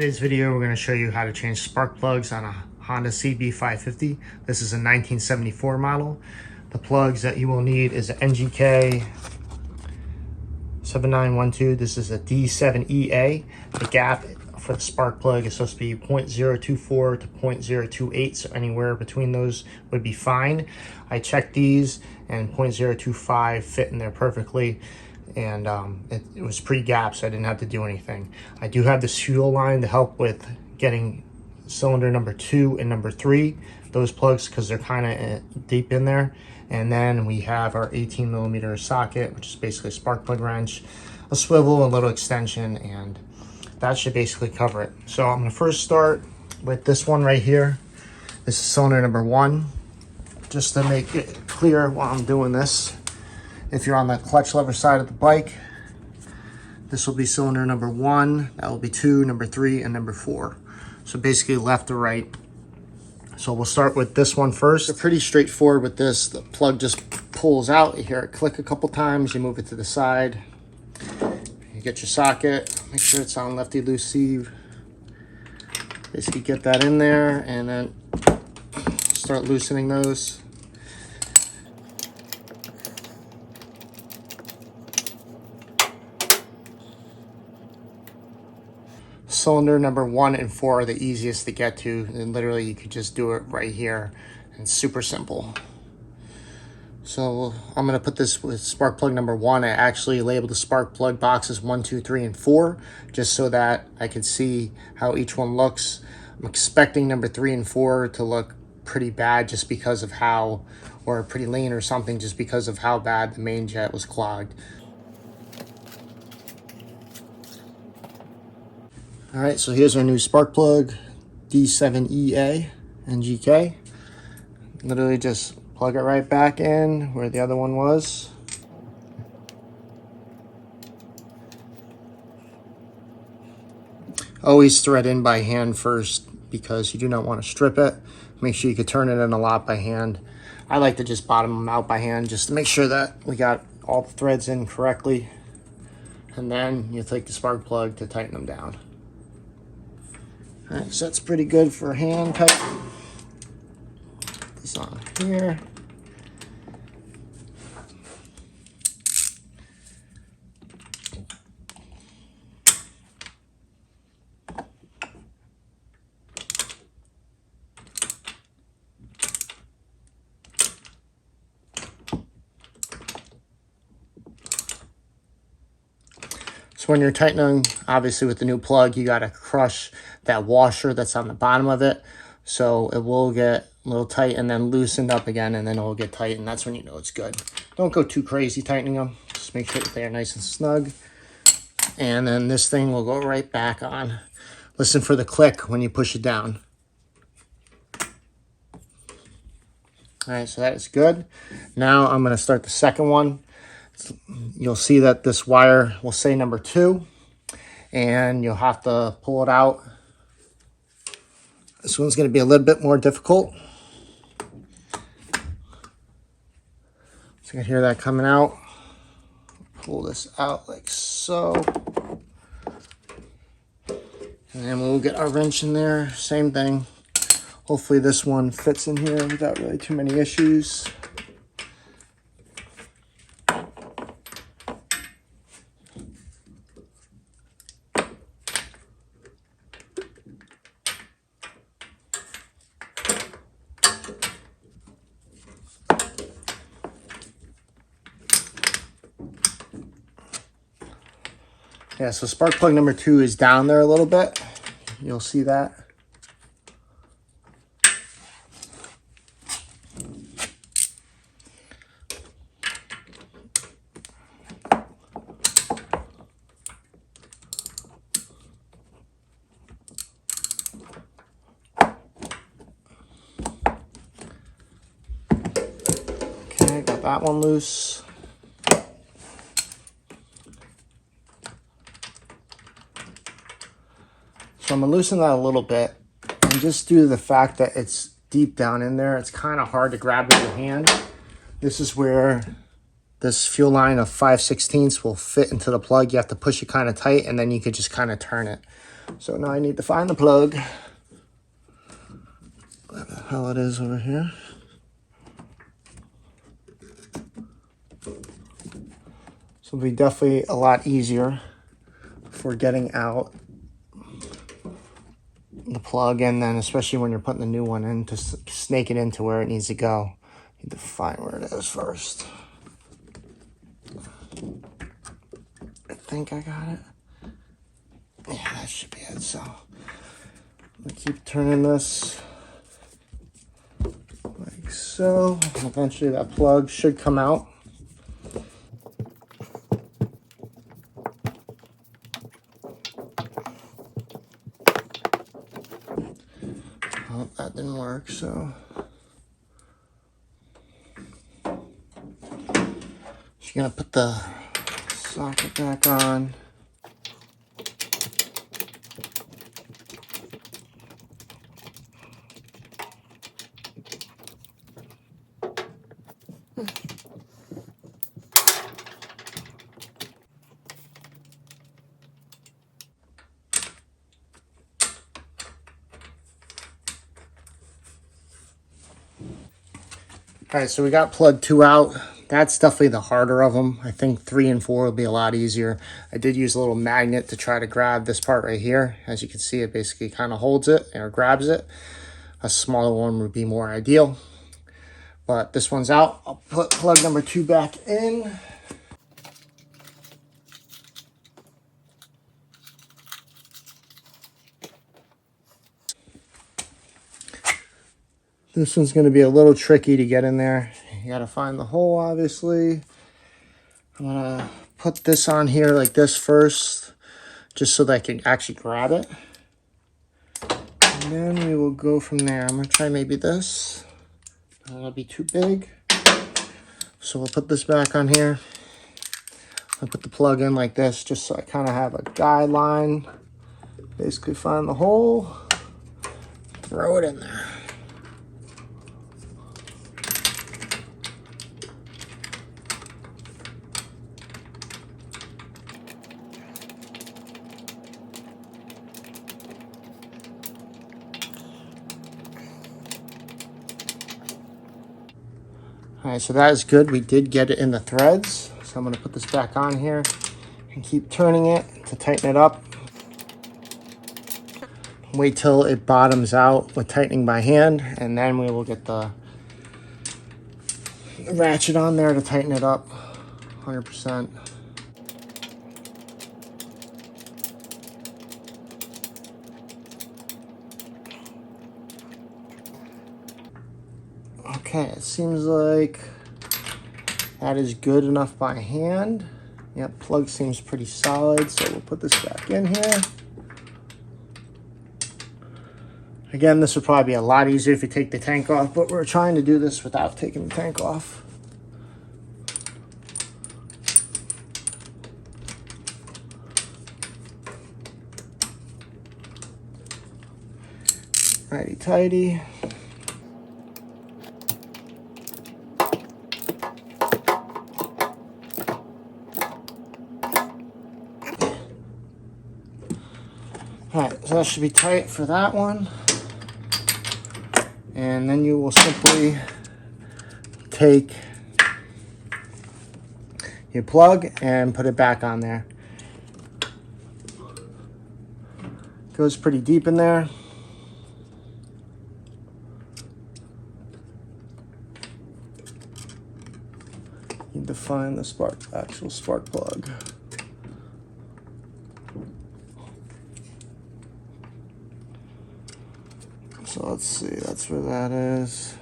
Today's video, we're going to show you how to change spark plugs on a Honda CB550. This is a 1974 model. The plugs that you will need is an NGK 7912. This is a D7EA. The gap for the spark plug is supposed to be 0.024 to 0.028, so anywhere between those would be fine. I checked these and 0.025 fit in there perfectly, and it was pre-gap, so I didn't have to do anything. I do have this fuel line to help with getting cylinder number 2 and number 3, those plugs, because they're kind of deep in there. And then we have our 18mm socket, which is basically a spark plug wrench, a swivel, a little extension, and that should basically cover it. So I'm going to first start with this one right here. This is cylinder number 1, just to make it clear while I'm doing this. If you're on the clutch lever side of the bike, this will be cylinder number 1, that will be 2, number 3, and number 4. So basically left to right. So we'll start with this one first. They're pretty straightforward with this. The plug just pulls out. You hear it click a couple times, you move it to the side. You get your socket, make sure it's on lefty loose sleeve. Basically get that in there and then start loosening those. Cylinder number 1 and 4 are the easiest to get to, and literally you could just do it right here, and it's super simple. So I'm going to put this with spark plug number 1. I actually labeled the spark plug boxes 1, 2, 3, and 4 just so that I could see how each one looks. I'm expecting number 3 and 4 to look pretty bad just because of how, or pretty lean or something, just because of how bad the main jet was clogged. All right, so here's our new spark plug, D7EA NGK. Literally just plug it right back in where the other one was. Always thread in by hand first because you do not want to strip it. Make sure you can turn it in a lot by hand. I like to just bottom them out by hand just to make sure that we got all the threads in correctly. And then you take the spark plug to tighten them down. All right, so that's pretty good for hand tight. Put this on here. So when you're tightening, obviously with the new plug, you got to crush that washer that's on the bottom of it. So it will get a little tight and then loosened up again, and then it will get tight, and that's when you know it's good. Don't go too crazy tightening them. Just make sure that they are nice and snug. And then this thing will go right back on. Listen for the click when you push it down. All right, so that is good. Now I'm going to start the second one. You'll see that this wire will say number 2, and you'll have to pull it out. This one's going to be a little bit more difficult. So you can hear that coming out. Pull this out like so. And then we'll get our wrench in there. Same thing. Hopefully this one fits in here without really too many issues. Yeah, so spark plug number 2 is down there a little bit. You'll see that. Okay, got that one loose. So I'm going to loosen that a little bit, and just due to the fact that it's deep down in there, it's kind of hard to grab with your hand. This is where this fuel line of 5/16 will fit into the plug. You have to push it kind of tight, and then you could just kind of turn it. So now I need to find the plug. Where the hell it is over here. So it'll be definitely a lot easier for getting out the plug, and then especially when you're putting the new one in, to snake it into where it needs to go. Need to find where it is first. I think I got it. Yeah, that should be it. So I'm gonna keep turning this like so. Eventually that plug should come out. Oh, that didn't work, so just gonna put the socket back on. All right, so we got plug 2 out. That's definitely the harder of them. I think 3 and 4 will be a lot easier. I did use a little magnet to try to grab this part right here. As you can see, it basically kind of holds it or grabs it. A smaller one would be more ideal. But this one's out. I'll put plug number 2 back in. This one's going to be a little tricky to get in there. You got to find the hole, obviously. I'm going to put this on here like this first, just so that I can actually grab it. And then we will go from there. I'm going to try maybe this. That'll be too big. So we'll put this back on here. I'll put the plug in like this, just so I kind of have a guideline. Basically find the hole, throw it in there. All right, so that is good. We did get it in the threads. So I'm going to put this back on here and keep turning it to tighten it up. Wait till it bottoms out with tightening by hand, and then we will get the ratchet on there to tighten it up 100%. Okay, it seems like that is good enough by hand. Yep, plug seems pretty solid, so we'll put this back in here. Again, this would probably be a lot easier if you take the tank off, but we're trying to do this without taking the tank off. Righty tighty. Alright, so that should be tight for that one. And then you will simply take your plug and put it back on there. Goes pretty deep in there. Need to find the actual spark plug. So let's see, that's where that is.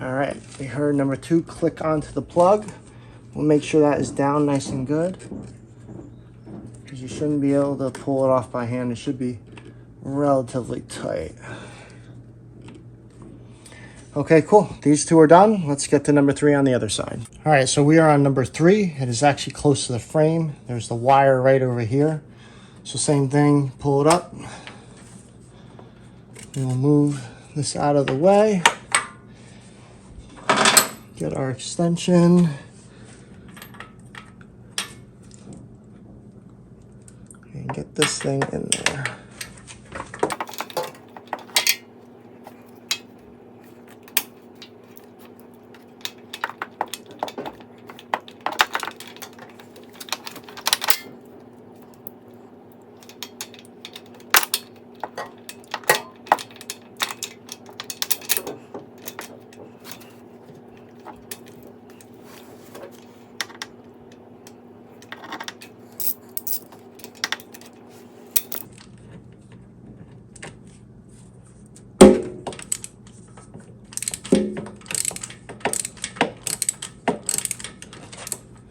All right, we heard number 2 click onto the plug. We'll make sure that is down nice and good, because you shouldn't be able to pull it off by hand. It should be relatively tight. Okay, cool. These two are done. Let's get to number 3 on the other side. All right, so we are on number 3. It is actually close to the frame. There's the wire right over here. So same thing, pull it up. And we'll move this out of the way. Get our extension. And get this thing in there.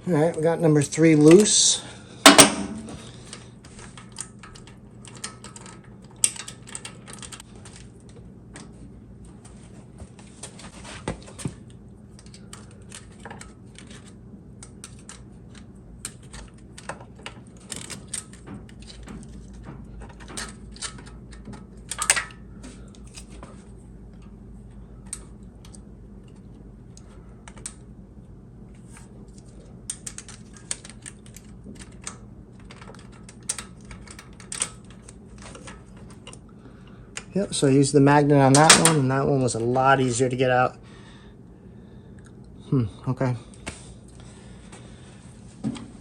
All right, we got number 3 loose. Yep, so I used the magnet on that one, and that one was a lot easier to get out. Okay.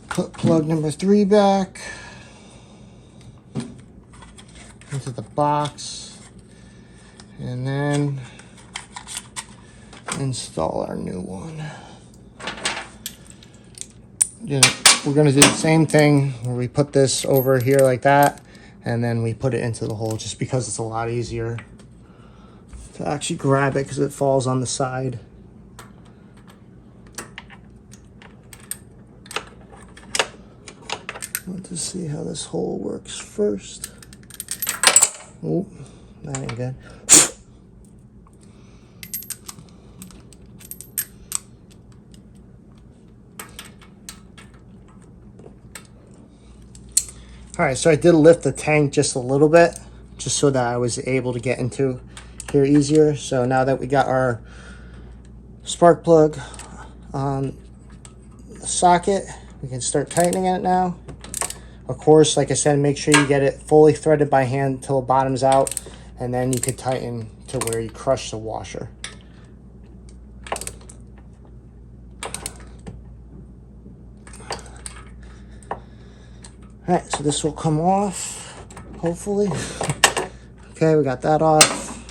Put plug number 3 back into the box, and then install our new one. We're going to do the same thing where we put this over here like that, and then we put it into the hole just because it's a lot easier to actually grab it because it falls on the side. Let's see how this hole works first. Oh, that ain't good. All right, so I did lift the tank just a little bit, just so that I was able to get into here easier. So now that we got our spark plug on the socket, we can start tightening it now. Of course, like I said, make sure you get it fully threaded by hand till it bottoms out, and then you could tighten to where you crush the washer. All right, so this will come off, hopefully. Okay, we got that off.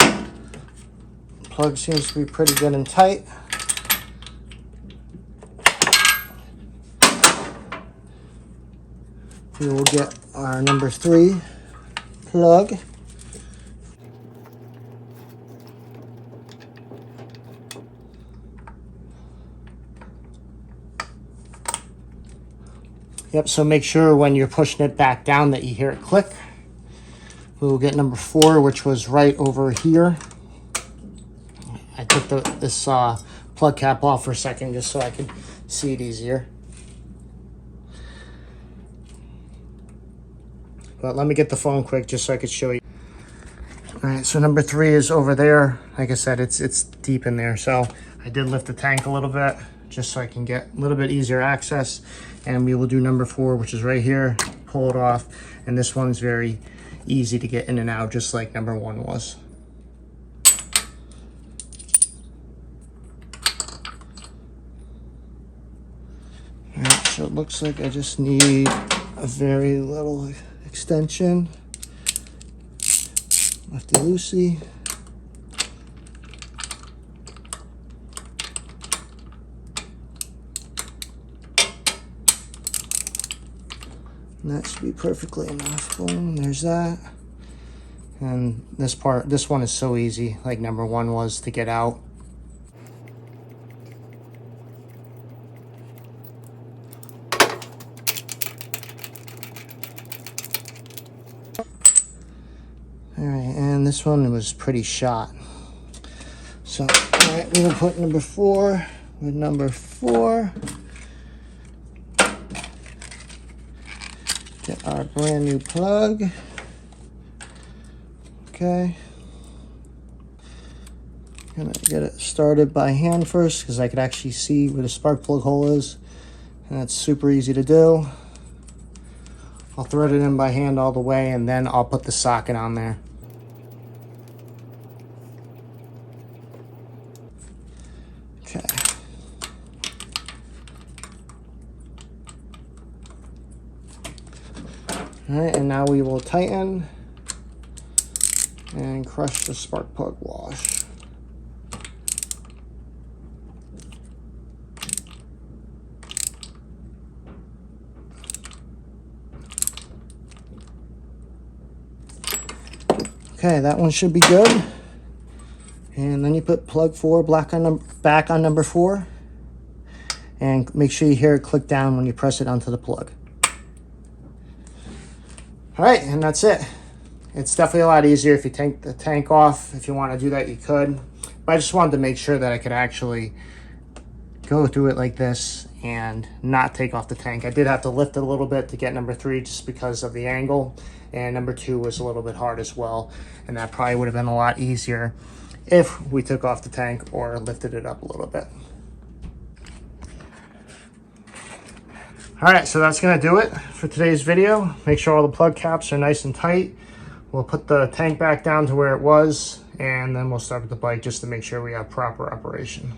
Plug seems to be pretty good and tight. We will get our number 3 plug. Yep, so make sure when you're pushing it back down that you hear it click. We will get number 4, which was right over here. I took this plug cap off for a second just so I could see it easier. But let me get the phone quick just so I could show you. All right, so number 3 is over there. Like I said, it's deep in there. So I did lift the tank a little bit just so I can get a little bit easier access. And we will do number 4, which is right here, pull it off. And this one's very easy to get in and out, just like number 1 was. All right, so it looks like I just need a very little extension. Lefty-loosey. And that should be perfectly enough. Boom, there's that. And this one is so easy, like number 1 was, to get out. All right, and this one was pretty shot. So, all right, we will put number 4 with number 4. Get our brand new plug. Okay. Gonna get it started by hand first because I could actually see where the spark plug hole is, and that's super easy to do. I'll thread it in by hand all the way, and then I'll put the socket on there. Okay. All right, and now we will tighten and crush the spark plug wash. Okay, that one should be good. And then you put plug 4 back on number 4, and make sure you hear it click down when you press it onto the plug. All right, and that's it. It's definitely a lot easier if you take the tank off. If you want to do that, you could. But I just wanted to make sure that I could actually go through it like this and not take off the tank. I did have to lift it a little bit to get number 3 just because of the angle. And number 2 was a little bit hard as well. And that probably would have been a lot easier if we took off the tank or lifted it up a little bit. All right, so that's gonna do it for today's video. Make sure all the plug caps are nice and tight. We'll put the tank back down to where it was, and then we'll start with the bike just to make sure we have proper operation.